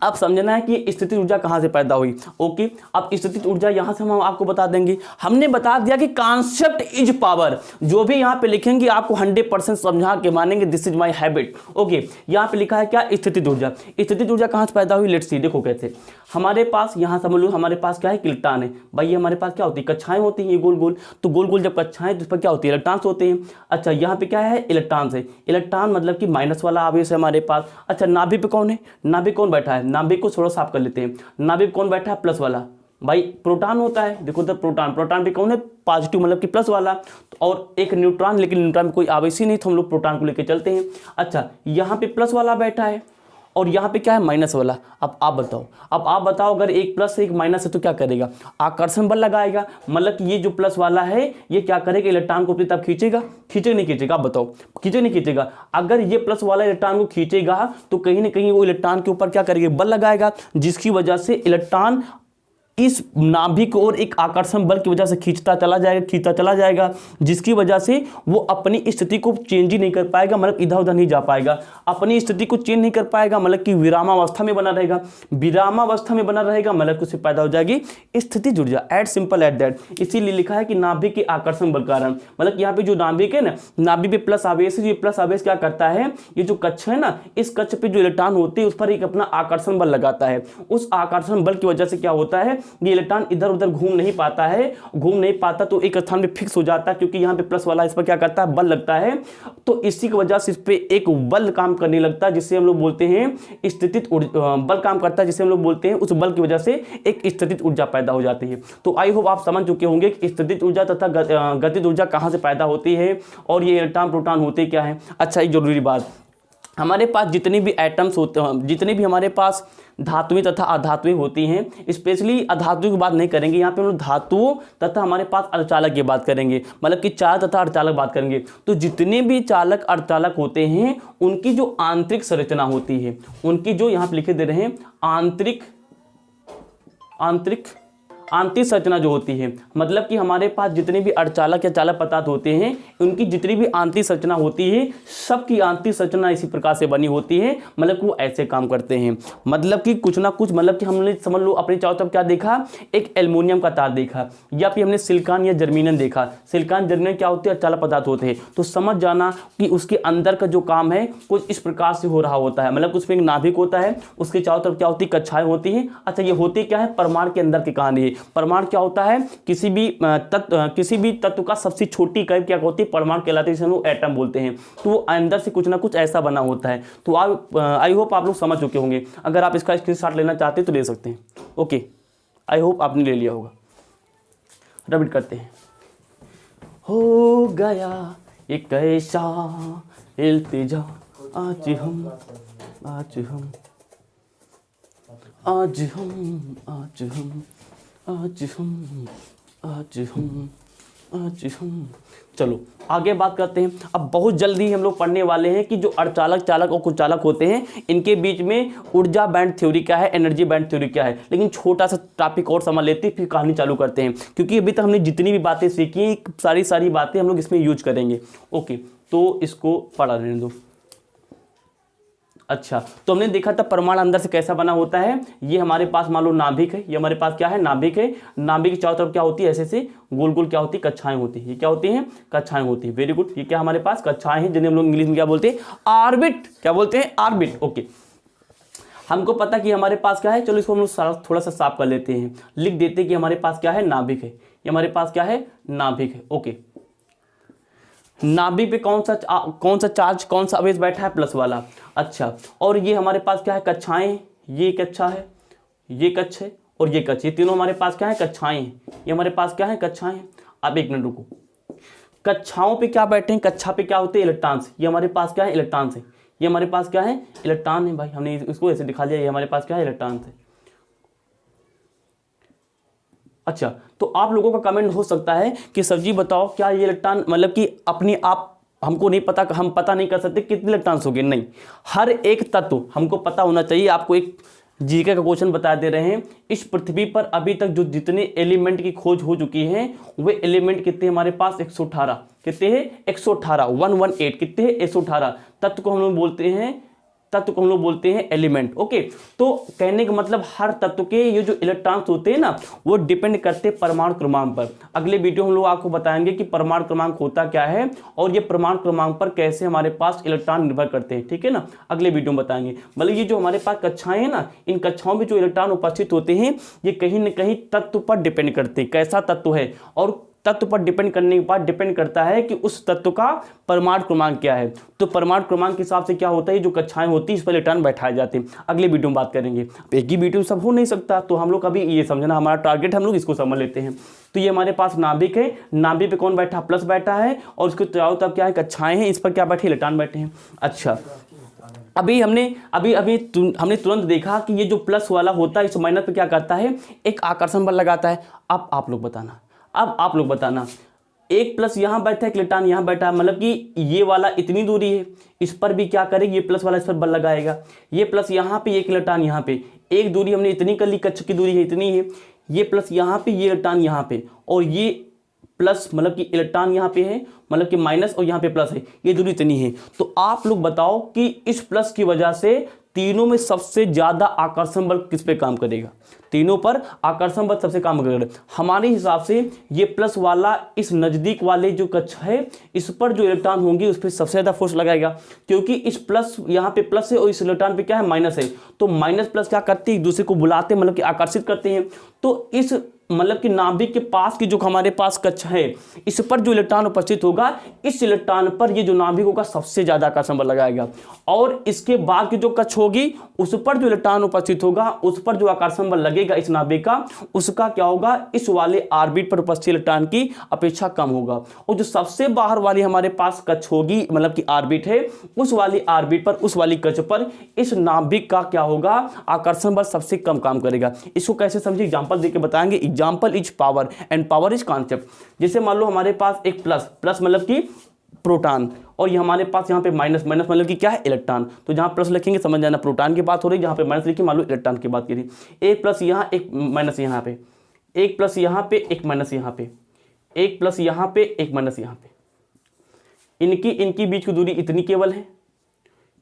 अब समझना है कि स्थितिज ऊर्जा कहां से पैदा हुई। ओके, अब स्थितिज ऊर्जा यहां से हम आपको बता देंगे। हमने बता दिया कि कॉन्सेप्ट इज पावर। जो भी यहां पे लिखेंगे आपको 100% समझा के मानेंगे, this is my habit. Okay, यहां पे लिखा है क्या, स्थितिज ऊर्जा। स्थितिज ऊर्जा कहां से पैदा हुई, लेट्स सी। देखो कैसे, हमारे पास यहां समझ लो, हमारे पास क्या है, इलेक्ट्रॉन है। भाई हमारे पास क्या होती है, कक्षाएं होती हैं, ये गोल गोल। तो गोल गोल जब कक्षाएं तो उस पर क्या होती है, इलेक्ट्रॉन्स होते हैं। अच्छा, यहाँ पे क्या है, इलेक्ट्रॉन्स है। इलेक्ट्रॉन मतलब कि माइनस वाला आवेश है हमारे पास। अच्छा, नाभिक पे कौन है, नाभिक कौन बैठा है, नाभिक को थोड़ा साफ कर लेते हैं। नाभिक कौन बैठा है, प्लस वाला। भाई प्रोटॉन होता है, देखो उधर प्रोटॉन, प्रोटॉन भी कौन है, पॉजिटिव मतलब कि प्लस वाला, और एक न्यूट्रॉन, लेकिन न्यूट्रॉन में कोई आवेश ही नहीं तो हम लोग प्रोटॉन को लेकर चलते हैं। अच्छा यहाँ पे प्लस वाला बैठा है और यहाँ पे क्या है, माइनस वाला। अब आप बताओ अगर एक प्लस है एक माइनस है तो क्या करेगा, आकर्षण बल लगाएगा, मतलब कि ये जो प्लस वाला है ये क्या करेगा, इलेक्ट्रॉन को अपनी तरफ खींचेगा, नहीं खींचेगा, आप बताओ, नहीं खींचेगा। अगर ये प्लस वाला इलेक्ट्रॉन को खींचेगा तो कहीं ना कहीं वो इलेक्ट्रॉन के ऊपर क्या करेगा, बल लगाएगा, जिसकी वजह से इलेक्ट्रॉन इस नाभिक और एक आकर्षण बल की वजह से खींचता चला जाएगा, जिसकी वजह से वो अपनी स्थिति को चेंज ही नहीं कर पाएगा, मतलब इधर उधर नहीं जा पाएगा, अपनी स्थिति को चेंज नहीं कर पाएगा, मतलब कि विरामावस्था में बना रहेगा, मतलब उससे पैदा हो जाएगी स्थितिज ऊर्जा, एट सिंपल एट दैट। इसीलिए लिखा है कि नाभिक के आकर्षण बल कारण, मतलब यहाँ पे जो नाभिक है ना, नाभिक पे प्लस आवेश है, ये प्लस आवेश क्या करता है, ये जो कक्ष है ना, इस कक्ष पे जो इलेक्ट्रॉन होते हैं उस पर एक अपना आकर्षण बल लगाता है, उस आकर्षण बल की वजह से क्या होता है, ये इलेक्ट्रॉन इधर उधर घूम नहीं पाता तो एक स्थान पे फिक्स हो जाता है, क्योंकि यहाँ पे प्लस वाला इस पर क्या करता है, बल लगता है, तो इसी की वजह से इस पे एक बल काम करने लगता है, जिसे हम लोग बोलते हैं स्थितिज बल काम करता है, जिसे हम लोग बोलते हैं, उस बल की वजह से एक स्थितिज ऊर्जा पैदा हो जाती है। तो आई होप आप समझ चुके होंगे कि स्थितिज ऊर्जा तथा गतिज ऊर्जा कहाँ से पैदा होती है और ये इलेक्ट्रॉन प्रोटॉन होते क्या है। अच्छा एक जरूरी बात, हमारे पास जितने भी एटम्स होते हैं, जितने भी हमारे पास धातुएं तथा अधातुएं होती हैं, स्पेशली अधातुओं की बात नहीं करेंगे, यहाँ पे हम लोग धातुओं तथा हमारे पास अर्धचालक की बात करेंगे, मतलब कि चालक तथा अर्धचालक बात करेंगे। तो जितने भी चालक अर्धचालक होते हैं उनकी जो आंतरिक संरचना होती है, उनकी जो यहाँ पे लिखे दे रहे हैं आंतरिक संरचना जो होती है, मतलब कि हमारे पास जितने भी अर्धचालक या चालक पदार्थ होते हैं उनकी जितनी भी आंतरिक संरचना होती है, सबकी आंतरिक संरचना इसी प्रकार से बनी होती है, मतलब कि वो ऐसे काम करते हैं, मतलब कि कुछ ना कुछ, मतलब कि हमने समझ लो अपने चारों तरफ क्या देखा, एक एल्युमिनियम का तार देखा, या फिर हमने सिलिकॉन या जर्मेनियम देखा। सिलिकॉन जर्मेनियम क्या होते हैं, अर्धचालक पदार्थ होते हैं, तो समझ जाना कि उसके अंदर का जो काम है कुछ इस प्रकार से हो रहा होता है, मतलब उसमें एक नाभिक होता है, उसके चारों तरफ क्या होती है, कक्षाएं होती हैं। अच्छा ये होती क्या है, परमाणु के अंदर की कहानी है। परमाणु क्या होता है, किसी भी तत्व का सबसे छोटी इकाई क्या होती है, परमाणु कहलाती है, जिसे हम लोग एटम बोलते हैं। तो वो अंदर से कुछ ना कुछ ऐसा बना होता है। तो आप आई होप आप लोग समझ चुके होंगे, अगर आप इसका स्क्रीनशॉट लेना चाहते हैं तो ले सकते हैं। ओके आई होप आपने ले लिया होगा। रिपीट करते हैं, हो गया एक ऐसा इल्तिजा आज हम चलो आगे बात करते हैं। अब बहुत जल्दी हम लोग पढ़ने वाले हैं कि जो अर्धचालक, चालक और कुचालक होते हैं इनके बीच में ऊर्जा बैंड थ्योरी क्या है, एनर्जी बैंड थ्योरी क्या है। लेकिन छोटा सा टॉपिक और समझ लेते हैं फिर कहानी चालू करते हैं, क्योंकि अभी तक हमने जितनी भी बातें सीखी सारी बातें हम लोग इसमें यूज करेंगे। ओके तो इसको पढ़ा लेने दो। अच्छा तो हमने देखा था परमाणु अंदर से कैसा बना होता है। ये हमारे पास मान लो नाभिक है, ये हमारे पास क्या है, नाभिक है। नाभिक के चारों तरफ क्या होती है, ऐसे से गोल गोल क्या होती है, कक्षाएं होती है। ये क्या होती हैं, कक्षाएं होती है। Very good. ये क्या हमारे पास कक्षाएं हैं, जिन्हें हम लोग इंग्लिश में क्या बोलते हैं, ऑर्बिट। क्या बोलते हैं, ऑर्बिट। ओके हमको पता कि हमारे पास क्या है, चलो इसको हम लोग थोड़ा सा साफ कर लेते हैं, लिख देते हैं कि हमारे पास क्या है, नाभिक है। ये हमारे पास क्या है, नाभिक है। ओके नाभिक पे कौन सा चार्ज, कौन सा आवेश बैठा है, प्लस वाला। अच्छा और ये हमारे पास क्या है, कक्षाएं। ये कक्षा है, ये कक्ष है और ये कक्ष, ये तीनों हमारे पास क्या है, कक्षाएं हैं। ये हमारे पास क्या है, कक्षाएं हैं। अब एक मिनट रुको, कक्षाओं पे क्या बैठे हैं, कक्षा पे क्या होते हैं, इलेक्ट्रॉन्स। ये हमारे पास क्या है, इलेक्ट्रॉन्स है। ये हमारे पास क्या है, इलेक्ट्रॉन है। भाई हमने इसको ऐसे दिखा दिया, ये हमारे पास क्या है, इलेक्ट्रॉन्स है। अच्छा तो आप लोगों का कमेंट हो सकता है कि सर जी बताओ क्या ये इलेक्ट्रॉन, मतलब कि अपने आप हमको नहीं पता, हम पता नहीं कर सकते कितने इलेक्ट्रॉन्स हो गए। नहीं, हर एक तत्व हमको पता होना चाहिए। आपको एक जीके का क्वेश्चन बता दे रहे हैं, इस पृथ्वी पर अभी तक जो जितने एलिमेंट की खोज हो चुकी है वे एलिमेंट कितने हमारे पास, 118। कितने हैं, 118, 118। कितने हैं, 118 तत्व को हम लोग बोलते हैं एलिमेंट। ओके तो कहने का मतलब हर तत्व के ये जो इलेक्ट्रॉन्स होते हैं ना वो डिपेंड करते हैं परमाणु क्रमांक पर। अगले वीडियो हम लोग आपको बताएंगे कि परमाणु क्रमांक होता क्या है और ये परमाणु क्रमांक पर कैसे हमारे पास इलेक्ट्रॉन निर्भर करते हैं। ठीक है ना, अगले वीडियो में बताएंगे। मतलब ये जो हमारे पास कक्षाएं हैं ना, इन कक्षाओं में जो इलेक्ट्रॉन उपस्थित होते हैं ये कहीं ना कहीं तत्व पर डिपेंड करते हैं, कैसा तत्व है और तत्व पर डिपेंड करने के बाद डिपेंड करता है कि उस तत्व का परमाणु क्रमांक क्या है। तो परमाणु क्रमांक के हिसाब से क्या होता है, जो कक्षाएं होती है इस पर इलेक्ट्रॉन बैठाए जाते हैं। अगले वीडियो में बात करेंगे। एक ही वीडियो में सब हो नहीं सकता, तो हम लोग अभी ये समझना हमारा टारगेट, हम लोग इसको समझ लेते हैं। तो ये हमारे पास नाभिक है, नाभिक पे कौन बैठा, प्लस बैठा है, और उसके चारों तरफ क्या है, कक्षाएं हैं, इस पर क्या बैठे, इलेक्ट्रॉन बैठे हैं। अच्छा, हमने तुरंत देखा कि ये जो प्लस वाला होता है इस माइनस पे क्या करता है, एक आकर्षण बल लगाता है। अब आप लोग बताना, एक प्लस यहाँ बैठा है, एक इलेक्ट्रॉन यहाँ बैठा है, मतलब कि ये वाला इतनी दूरी है, इस पर भी क्या करेगी, ये प्लस वाला इस पर बल लगाएगा। ये प्लस यहाँ पे, एक इलेक्ट्रॉन यहाँ पे, एक दूरी हमने इतनी कर ली, कक्ष की दूरी है इतनी है, ये प्लस यहाँ पे, ये इलेक्ट्रॉन यहाँ पे, और ये प्लस मतलब कि इलेक्ट्रॉन यहाँ पे है, मतलब कि माइनस, और यहाँ पे प्लस है, ये दूरी इतनी है। तो आप लोग बताओ कि इस प्लस की वजह से तीनों में सबसे ज्यादा आकर्षण बल किस पे काम करेगा, तीनों पर आकर्षण बल सबसे काम करेगा। हमारे हिसाब से ये प्लस वाला इस नजदीक वाले जो कक्षा है इस पर जो इलेक्ट्रॉन होंगे उस पर सबसे ज्यादा फोर्स लगाएगा, क्योंकि इस प्लस यहाँ पे प्लस है और इस इलेक्ट्रॉन पे क्या है, माइनस है। तो माइनस प्लस क्या करते हैं, एक दूसरे को बुलाते हैं, मतलब कि आकर्षित करते हैं। तो इस मतलब कि नाभिक के पास की जो हमारे पास कक्षा है इस पर जो इलेक्ट्रॉन उपस्थित होगा, इस इलेक्ट्रॉन पर ये जो नाभिक होगा सबसे ज्यादा आकर्षण बल लगाएगा। और इसके बाद की जो कक्षा होगी उस पर जो इलेक्ट्रॉन उपस्थित होगा उस पर जो आकर्षण बल लगेगा इस नाभिक का, उसका क्या होगा, इस वाले ऑर्बिट पर उपस्थित इलेक्ट्रॉन की अपेक्षा कम होगा। और जो सबसे बाहर वाली हमारे पास कक्षा होगी, मतलब कि ऑर्बिट है, उस वाली ऑर्बिट पर, उस वाली कक्षा पर इस नाभिक का क्या होगा, आकर्षण बल सबसे कम काम करेगा। इसको कैसे समझिए, एग्जांपल देके बताएंगे। Example is power and power is concept. जैसे मान लो हमारे पास एक प्लस मतलब कि प्रोटॉन, और ये हमारे पास यहाँ पे माइनस मतलब कि क्या है, इलेक्ट्रॉन। तो जहाँ प्लस लिखेंगे समझ जाना प्रोटॉन की बात हो रही है, जहाँ पे माइनस लिखिए मान लो इलेक्ट्रॉन की बात करिए। एक प्लस यहाँ, एक माइनस यहाँ पे, एक प्लस यहाँ पे, एक माइनस यहाँ पे, एक प्लस यहाँ पे, एक माइनस यहाँ पे। इनकी बीच की दूरी इतनी केवल है,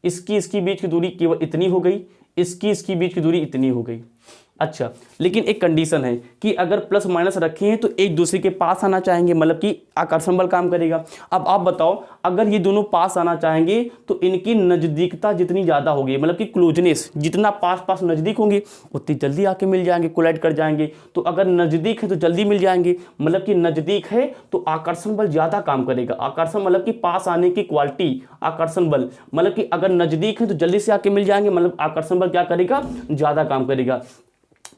इसकी बीच की दूरी केवल इतनी हो गई, इसकी बीच की दूरी इतनी हो गई। अच्छा, लेकिन एक कंडीशन है कि अगर प्लस माइनस रखे हैं तो एक दूसरे के पास आना चाहेंगे, मतलब कि आकर्षण बल काम करेगा। अब आप बताओ, अगर ये दोनों पास आना चाहेंगे तो इनकी नज़दीकता जितनी ज़्यादा होगी, मतलब कि क्लोजनेस, जितना पास नज़दीक होंगे उतनी जल्दी आके मिल जाएंगे, कोलाइड कर जाएंगे। तो अगर नज़दीक है तो जल्दी मिल जाएंगे, मतलब कि नज़दीक है तो आकर्षण बल ज़्यादा काम करेगा। आकर्षण मतलब कि पास आने की क्वालिटी, आकर्षण बल मतलब कि अगर नज़दीक है तो जल्दी से आके मिल जाएंगे, मतलब आकर्षण बल क्या करेगा, ज़्यादा काम करेगा।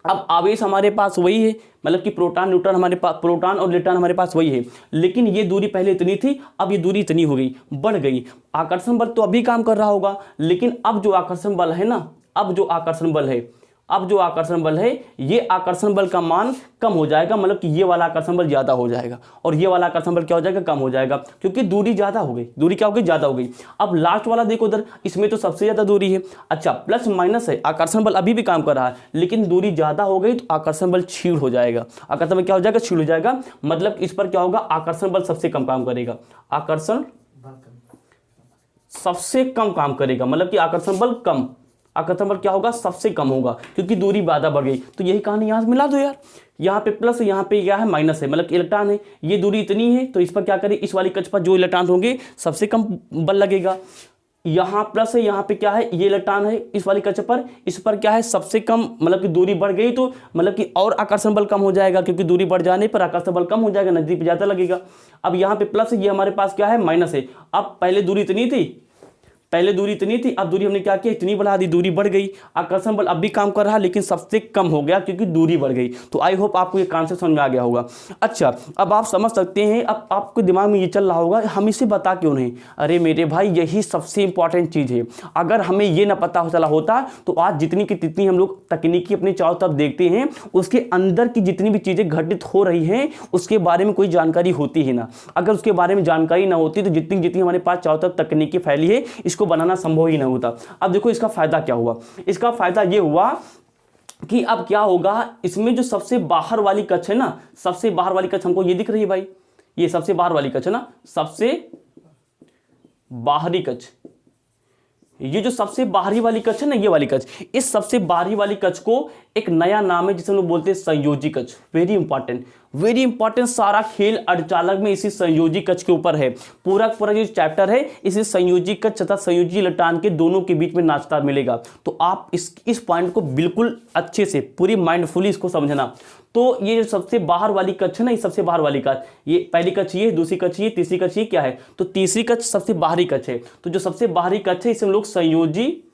अब आवेश हमारे पास वही है, मतलब कि प्रोटॉन न्यूट्रॉन हमारे पास, प्रोटॉन और इलेक्ट्रॉन हमारे पास वही है, लेकिन ये दूरी पहले इतनी थी, अब ये दूरी इतनी हो गई, बढ़ गई। आकर्षण बल तो अभी काम कर रहा होगा, लेकिन अब जो आकर्षण बल है ना, अब जो आकर्षण बल है ये आकर्षण बल का मान कम हो जाएगा, मतलब कि ये वाला आकर्षण बल ज्यादा हो जाएगा और ये वाला आकर्षण बल क्या हो जाएगा, कम हो जाएगा, क्योंकि दूरी ज्यादा हो गई। दूरी क्या हो गई, ज्यादा हो गई। अब लास्ट वाला देखो उधर, इसमें तो सबसे ज्यादा दूरी है। अच्छा, प्लस माइनस है, आकर्षण बल अभी भी काम कर रहा है, लेकिन दूरी ज्यादा हो गई तो आकर्षण बल क्षीण हो जाएगा। आकर्षण बल क्या हो जाएगा, क्षीण हो जाएगा। मतलब इस पर क्या होगा, आकर्षण बल सबसे कम काम करेगा, आकर्षण सबसे कम काम करेगा, मतलब कि आकर्षण बल कम, आकर्षण बल क्या होगा, सबसे कम होगा, क्योंकि दूरी ज्यादा बढ़ गई। तो यही कहानी यहाँ से मिला दो यार, यहाँ पे प्लस है, यहाँ पे क्या है, माइनस है, मतलब कि इलेक्ट्रॉन है, ये दूरी इतनी है, तो इस पर क्या करें, इस वाली कक्ष पर जो इलेक्ट्रॉन होंगे सबसे कम बल लगेगा। यहाँ प्लस है, यहाँ पे क्या है, ये इलेक्ट्रॉन है, इस वाली कक्ष पर, इस पर क्या है, सबसे कम, मतलब कि दूरी बढ़ गई तो मतलब कि और आकर्षण बल कम हो जाएगा, क्योंकि दूरी बढ़ जाने पर आकर्षण बल कम हो जाएगा, नजदीक ज्यादा लगेगा। अब यहाँ पे प्लस है, ये हमारे पास क्या है, माइनस है। अब पहले दूरी इतनी थी, अब दूरी हमने क्या किया, इतनी बढ़ा दी, दूरी बढ़ गई। आकर्षण बल अब भी काम कर रहा है, लेकिन सबसे कम हो गया क्योंकि दूरी बढ़ गई। तो आई होप आपको ये कॉन्सेप्ट समझ में आ गया होगा। अच्छा, अब आप समझ सकते हैं, अब आपके दिमाग में ये चल रहा होगा, हम इसे बता क्यों नहीं। अरे मेरे भाई, यही सबसे इंपॉर्टेंट चीज़ है। अगर हमें ये ना पता चला होता तो आज जितनी की तितनी हम लोग तकनीकी अपने चारों तरफ देखते हैं, उसके अंदर की जितनी भी चीज़ें घटित हो रही हैं उसके बारे में कोई जानकारी होती ही ना। अगर उसके बारे में जानकारी ना होती तो जितनी हमारे पास चारों तरफ तकनीकी फैली है, इसको बनाना संभव ही ना होता। अब देखो इसका फायदा क्या हुआ, इसका फायदा ये हुआ कि अब क्या होगा, इसमें जो सबसे बाहर वाली कक्ष है ना, सबसे बाहर वाली कक्ष हमको ये दिख रही है भाई, ये सबसे बाहर वाली कक्ष है ना, सबसे बाहरी कक्ष, ये जो सबसे बाहरी वाली कक्ष है ना, ये वाली कक्ष, इस सबसे बाहरी वाली कक्ष को एक नया नाम है जिसे हम लोग बोलते हैं संयोजी कक्ष। वेरी इंपॉर्टेंट, वेरी इंपॉर्टेंट, सारा खेल अर्धचालक में इसी संयोजी कक्ष के ऊपर है। पूरा पूरा जो चैप्टर है इसी संयोजी कक्ष तथा संयोजी इलेक्ट्रॉन के दोनों के बीच में नाचता मिलेगा। तो आप इस पॉइंट को बिल्कुल अच्छे से पूरी माइंडफुली इसको समझना। तो ये जो सबसे बाहर वाली कक्ष है ना, ये सबसे बाहर वाली कक्ष, ये पहली कक्ष ये, दूसरी कक्ष ये, तीसरी कक्ष ये क्या है, तो तीसरी कक्ष सबसे बाहरी कक्ष है। तो जो सबसे बाहरी कक्ष है इसे हम लोग संयोजी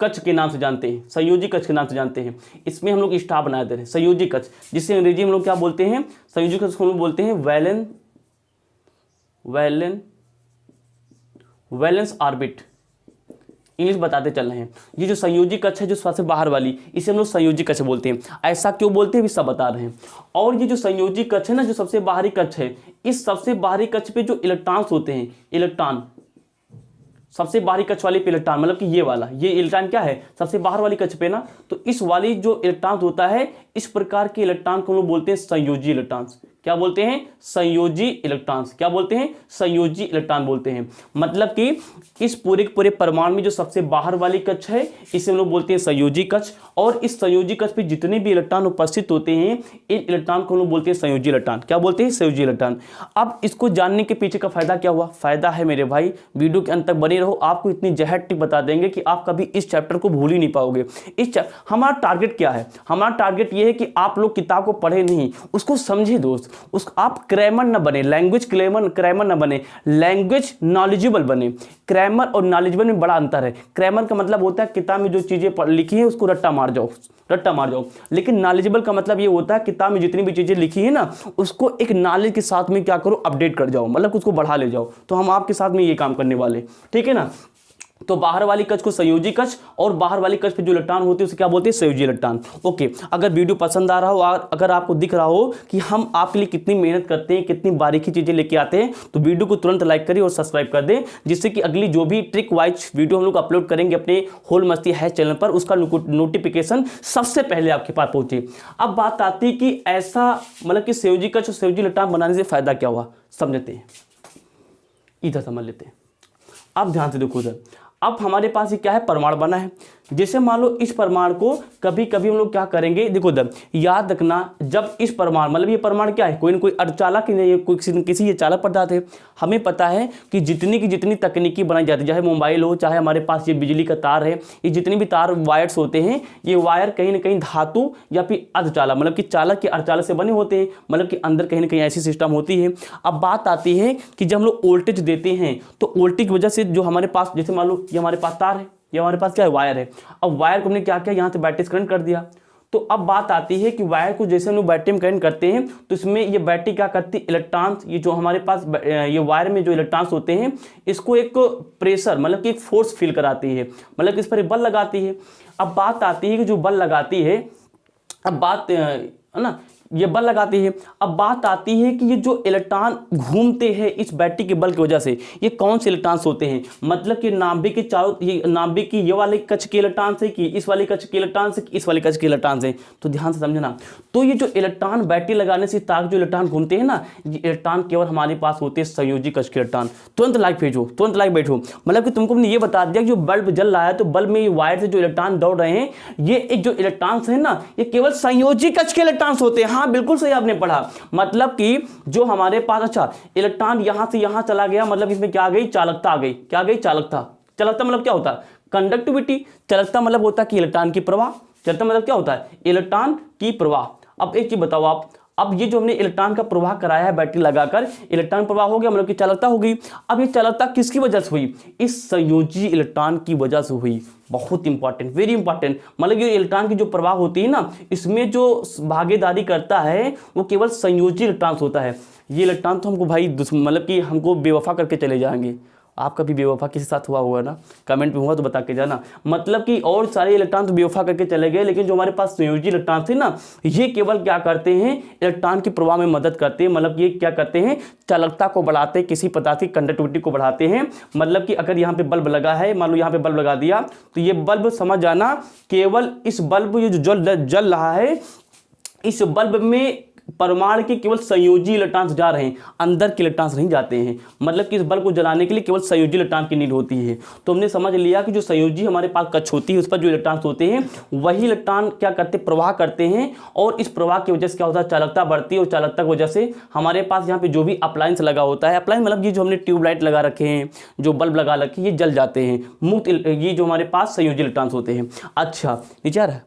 कक्ष के नाम से जानते हैं, संयोजी कक्ष के नाम से जानते हैं। इसमें हम लोग स्टार बना देते हैं संयोजी कक्ष, जिससे अंग्रेजी में हम लोग क्या बोलते हैं, संयोजी कक्ष को हम लोग बोलते हैं वैलेंस ऑर्बिट, इंग्लिश बताते चल रहे हैं। ये जो संयोजी कक्ष है जो सबसे बाहर वाली, इसे हम लोग संयोजी कक्ष बोलते हैं। ऐसा क्यों बोलते हैं भी सब बता रहे हैं। और ये जो संयोजी कक्ष है ना, जो सबसे बाहरी कक्ष है, इस सबसे बाहरी कक्ष पे जो इलेक्ट्रॉन्स होते हैं, इलेक्ट्रॉन सबसे बाहरी कक्ष वाली पे इलेक्ट्रॉन, मतलब कि ये वाला, ये इलेक्ट्रॉन क्या है सबसे बाहर वाली कक्ष पे ना, तो इस वाली जो इलेक्ट्रॉन होता है, इस प्रकार के इलेक्ट्रॉन को हम लोग बोलते हैं संयोजी इलेक्ट्रॉन्स। क्या बोलते हैं, संयोजी इलेक्ट्रॉन्स। क्या बोलते हैं, संयोजी इलेक्ट्रॉन बोलते हैं। मतलब कि इस पूरे के पूरे परमाणु में जो सबसे बाहर वाली कक्ष है इसे हम लोग बोलते हैं संयोजी कक्ष। और इस संयोजी कक्ष पे जितने भी इलेक्ट्रॉन उपस्थित होते हैं इन इलेक्ट्रॉन को हम लोग बोलते हैं संयोजी इलेक्ट्रॉन। क्या बोलते हैं, संयोजी इलेक्ट्रॉन। अब इसको जानने के पीछे का फायदा क्या हुआ, फायदा है मेरे भाई, वीडियो के अंत तक बने रहो, आपको इतनी जहर टिप बता देंगे कि आप कभी इस चैप्टर को भूल ही नहीं पाओगे। हमारा टारगेट क्या है, हमारा टारगेट ये है कि आप लोग किताब को पढ़े नहीं, उसको समझे दोस्त, आप क्रैमर न बने, लैंग्वेज क्रैमर न बने, लैंग्वेज नॉलेजेबल बने। क्रैमर और नॉलेजेबल में बड़ा अंतर है। क्रैमर का मतलब होता है किताब में जो चीजें लिखी है उसको रट्टा मार जाओ। लेकिन नॉलेजेबल का मतलब ये होता है किताब में जितनी भी चीजें लिखी है ना उसको एक नॉलेज के साथ में क्या करो, अपडेट कर जाओ, मतलब उसको बढ़ा ले जाओ। तो हम आपके साथ में ये काम करने वाले, ठीक है ना। तो बाहर वाली कक्ष को संयोजी कक्ष और बाहर वाली कक्ष पे जो इलेक्ट्रॉन होते हैं उसे क्या बोलते हैं, संयोजी इलेक्ट्रॉन। ओके, अगर वीडियो पसंद आ रहा हो और अगर आपको दिख रहा हो कि हम आपके लिए कितनी मेहनत करते हैं, कितनी बारीकी चीजें लेके आते हैं, तो वीडियो को तुरंत लाइक करिए और सब्सक्राइब कर दें, जिससे कि अगली जो भी ट्रिक वाइज वीडियो हम लोग अपलोड करेंगे अपने होल मस्ती है चैनल पर, उसका नोटिफिकेशन सबसे पहले आपके पास पहुंचे। अब बात आती है कि ऐसा मतलब कि संयोजी कक्ष और संयोजी इलेक्ट्रॉन बनाने से फायदा क्या हुआ, समझते हैं, इधर समझ लेते हैं। अब ध्यान से देखो इधर, अब हमारे पास ये क्या है, परमाणु बना है। जैसे मान लो इस परमाणु को कभी कभी हम लोग क्या करेंगे, देखो इधर याद रखना, जब इस परमाणु मतलब ये परमाणु क्या है, कोई ना कोई अर्धचालक ही नहीं है, कोई किसी ये चालक पदार्थ है। हमें पता है कि जितनी की जितनी तकनीकी बनाई जाती है, चाहे मोबाइल हो, चाहे हमारे पास ये बिजली का तार है, ये जितनी भी तार वायर्स होते हैं, ये वायर कहीं ना कहीं धातु या फिर अर्धचालक मतलब कि चालक के अर्धचालक से बने होते हैं, मतलब कि अंदर कहीं ना कहीं ऐसी सिस्टम होती है। अब बात आती है कि जब हम लोग वोल्टेज देते हैं तो वोल्टेज की वजह से जो हमारे पास, जैसे मान लो ये हमारे पास तार है, ये हमारे पास क्या है, वायर है। अब वायर को हमने क्या किया, यहाँ से बैटरी से करंट कर दिया। तो अब बात आती है कि वायर को जैसे हम लोग बैटरी में करंट करते हैं तो इसमें ये बैटरी क्या करती है, इलेक्ट्रॉन्स, ये जो हमारे पास ये वायर में जो इलेक्ट्रॉन्स होते हैं इसको एक प्रेशर मतलब कि एक फोर्स फील कराती है, मतलब कि इस पर बल लगाती है। अब बात आती है कि जो बल लगाती है, अब बात है ना, ये बल लगाती है। अब बात आती है कि ये जो इलेक्ट्रॉन घूमते हैं इस बैटरी के बल की वजह से, ये कौन से इलेक्ट्रॉन्स होते हैं, मतलब कि नाभिक के चारों, ये नाभिक की ये वाले कक्ष के इलेक्ट्रॉन से कि इस वाले कक्ष के इलेक्ट्रॉन से, इस वाले कक्ष के इलेक्ट्रॉन से। तो ध्यान से समझना। तो ये जो इलेक्ट्रॉन बैटरी लगाने से ताकि जो इलेक्ट्रॉन घूमते हैं ना, ये इलेक्ट्रॉन केवल हमारे पास होते हैं संयोजी कक्ष के इलेक्ट्रॉन। तुरंत लाइक भेजो, तुरंत लाइक बैठो। मतलब कि तुमको हमने ये बता दिया कि जो बल्ब जल रहा है तो बल्ब में ये वायर से जो इलेक्ट्रॉन दौड़ रहे हैं, ये एक जो इलेक्ट्रॉन्स है ना, ये केवल संयोजी कक्ष के इलेक्ट्रॉन्स होते हैं। हाँ बिल्कुल सही आपने पढ़ा। मतलब कि जो हमारे पास, अच्छा इलेक्ट्रॉन यहां से यहां चला गया, मतलब इसमें क्या आ गई, चालकता आ गई। क्या आ गई, चालकता। चालकता मतलब क्या होता है, कंडक्टिविटी। चालकता मतलब होता है कि इलेक्ट्रॉन की प्रवाह। चालकता मतलब क्या होता है, इलेक्ट्रॉन की प्रवाह। अब एक चीज बताओ आप, अब ये जो हमने इलेक्ट्रॉन का प्रवाह कराया है बैटरी लगाकर, इलेक्ट्रॉन प्रवाह हो गया, मतलब कि चालकता हो गई। अब ये चालकता किसकी वजह से हुई, इस संयोजी इलेक्ट्रॉन की वजह से हुई। बहुत इंपॉर्टेंट, वेरी इंपॉर्टेंट। मतलब ये इलेक्ट्रॉन की जो प्रवाह होती है ना, इसमें जो भागीदारी करता है वो केवल संयोजी इलेक्ट्रॉन होता है। ये इलेक्ट्रॉन तो हमको भाई मतलब कि हमको बेवफा करके चले जाएंगे। आपका भी बेवफा किसी साथ हुआ होगा ना, कमेंट में हुआ तो बता के जाना। मतलब कि और सारे इलेक्ट्रॉन तो बेवफा करके चले गए, लेकिन जो हमारे पास संयोजी इलेक्ट्रॉन थे ना, ये केवल क्या करते हैं, इलेक्ट्रॉन की प्रवाह में मदद करते हैं। मतलब ये क्या करते हैं, चालकता को बढ़ाते हैं, किसी पदार्थ की कंडक्टिविटी को बढ़ाते हैं। मतलब कि अगर यहाँ पे बल्ब लगा है, मान लो यहाँ पे बल्ब लगा दिया, तो ये बल्ब समझ जाना, केवल इस बल्ब ये जो जल रहा है, इस बल्ब में परमाणु के केवल संयोजी इलेक्ट्रॉन्स जा रहे हैं, अंदर के इलेक्ट्रॉन्स नहीं जाते हैं। मतलब कि इस बल्ब को जलाने के लिए केवल संयोजी इलेक्ट्रॉन की नीड होती है। तो हमने समझ लिया कि जो संयोजी हमारे पास कक्ष होती है उस पर जो इलेक्ट्रॉन्स होते हैं वही इलेक्ट्रॉन क्या करते, प्रवाह करते हैं, और इस प्रवाह की वजह से क्या होता है, चालकता बढ़ती है, और चालकता की वजह से हमारे पास यहाँ पे जो भी अप्लायंस लगा होता है, अप्लायंस मतलब ये जो हमने ट्यूबलाइट लगा रखे हैं, जो बल्ब लगा रखे हैं, ये जल जाते हैं। मुक्त ये जो हमारे पास संयोजी इलेक्ट्रॉन्स होते हैं। अच्छा नीचे आ रहा है।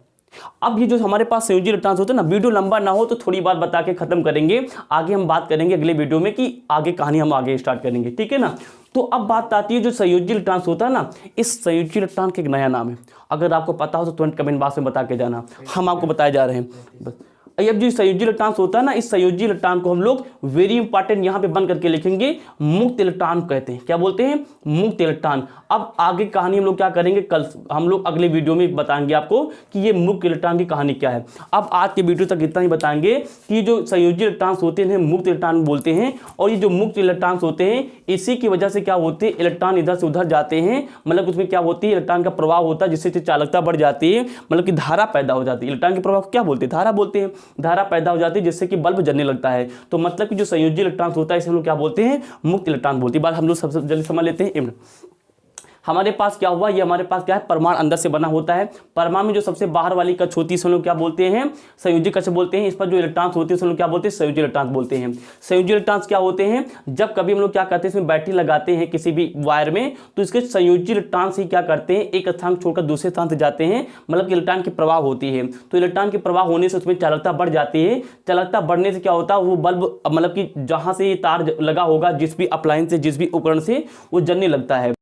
अब ये जो हमारे पास संयोजी इलेक्ट्रॉन्स होते हैं ना, वीडियो लंबा ना हो तो थोड़ी बात बता के खत्म करेंगे, आगे हम बात करेंगे अगले वीडियो में कि आगे कहानी हम आगे स्टार्ट करेंगे, ठीक है ना। तो अब बात आती है जो संयोजी इलेक्ट्रॉन्स होता है ना, इस संयोजी इलेक्ट्रॉन का एक नया नाम है। अगर आपको पता हो तो तुरंत कमेंट बॉक्स में बता के जाना, हम आपको बताए जा रहे हैं बस। अब जो संयोजी इलेक्ट्रॉन्स होता है ना, इस संयोजी इलेक्ट्रॉन को हम लोग वेरी इंपॉर्टेंट यहाँ पे बंद करके लिखेंगे, मुक्त इलेक्ट्रॉन कहते हैं। क्या बोलते हैं, मुक्त इलेक्ट्रॉन। अब आगे कहानी हम लोग क्या करेंगे, कल हम लोग अगले वीडियो में बताएंगे आपको कि ये मुक्त इलेक्ट्रॉन की कहानी क्या है। अब आज के वीडियो तक इतना ही बताएंगे कि जो संयोजी इलेक्ट्रॉन्स होते हैं मुक्त इलेक्ट्रॉन बोलते हैं, और ये जो मुक्त इलेक्ट्रॉन्स होते हैं इसी की वजह से क्या होते हैं, इलेक्ट्रॉन इधर से उधर जाते हैं। मतलब उसमें क्या होती है, इलेक्ट्रॉन का प्रवाह होता है, जिससे चालकता बढ़ जाती है, मतलब कि धारा पैदा हो जाती है। इलेक्ट्रॉन के प्रवाह को क्या बोलते हैं, धारा बोलते हैं। धारा पैदा हो जाती है जिससे कि बल्ब जलने लगता है। तो मतलब कि जो संयोजी इलेक्ट्रॉन्स होता है इसे हम लोग क्या बोलते हैं, मुक्त इलेक्ट्रॉन बोलते हैं। बात हम लोग सबसे जल्दी समझ लेते हैं। हमारे पास क्या हुआ, ये हमारे पास क्या है, परमाणु अंदर से बना होता है। परमाणु में जो सबसे बाहर वाली कक्ष होती है इसे हम लोग क्या बोलते हैं, संयोजी कक्ष बोलते हैं। इस पर जो इलेक्ट्रॉन्स होते हैं उसे हम लोग क्या बोलते हैं, संयोजी इलेक्ट्रॉन्स बोलते हैं। संयोजी इलेक्ट्रॉन्स क्या होते हैं, जब कभी हम लोग क्या करते हैं, इसमें बैटरी लगाते हैं किसी भी वायर में, तो इसके संयोजी इलेक्ट्रॉन्स ही क्या करते हैं, एक स्थान छोड़कर दूसरे स्थान से जाते हैं। मतलब कि इलेक्ट्रॉन की प्रवाह होती है, तो इलेक्ट्रॉन की प्रवाह होने से उसमें चालकता बढ़ जाती है। चालकता बढ़ने से क्या होता है, वो बल्ब मतलब कि जहां से ये तार लगा होगा, जिस भी अप्लायंस से, जिस भी उपकरण से, वो जलने लगता है।